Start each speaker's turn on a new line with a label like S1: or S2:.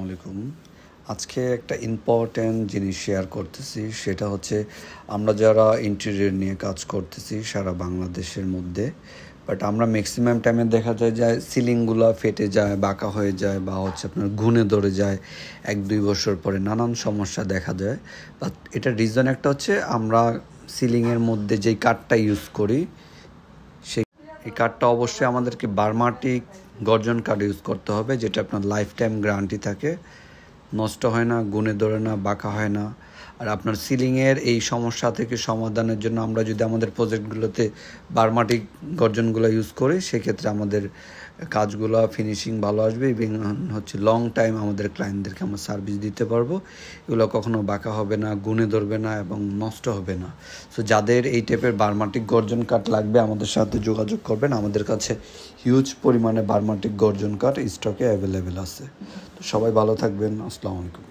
S1: আলাইকুম। আজকে একটা ইম্পর্ট্যান্ট জিনিস শেয়ার করতেছি, সেটা হচ্ছে আমরা যারা ইন্টেরিয়র নিয়ে কাজ করতেছি সারা বাংলাদেশের মধ্যে, বাট আমরা ম্যাক্সিমাম টাইমে দেখা যায় যে সিলিংগুলো ফেটে যায়, বাঁকা হয়ে যায়, বা হচ্ছে আপনার ঘুণে ধরে যায়। 1-2 বছর পরে নানান সমস্যা দেখা যায়। বাট এটার রিজন একটা হচ্ছে আমরা সিলিংয়ের মধ্যে যেই কাঠটা ইউজ করি, এই কাঠটা অবশ্যই আমাদেরকে বার্মাটিক গর্জন কাঠ ইউজ করতে হবে, যেটা আপনার লাইফ টাইম গ্যারান্টি থাকে, নষ্ট হয় না, গুণে ধরে না, বাঁকা হয় না। আর আপনার সিলিংয়ের এই সমস্যা থেকে সমাধানের জন্য আমরা যদি আমাদের প্রজেক্টগুলোতে বার্মাটিক গর্জনগুলো ইউজ করি, সেক্ষেত্রে আমাদের কাজগুলো ফিনিশিং ভালো আসবে এবং হচ্ছে লং টাইম আমাদের ক্লায়েন্টদেরকে আমরা সার্ভিস দিতে পারবো। এগুলো কখনো বাঁকা হবে না, গুণে ধরবে না এবং নষ্ট হবে না। সো যাদের এই টাইপের বার্মাটিক গর্জন কাঠ লাগবে আমাদের সাথে যোগাযোগ করবেন। আমাদের কাছে হিউজ পরিমাণে বার্মাটিক গর্জন কাঠ স্টকে অ্যাভেলেবেল আছে। তো সবাই ভালো থাকবেন। আসসালামু আলাইকুম।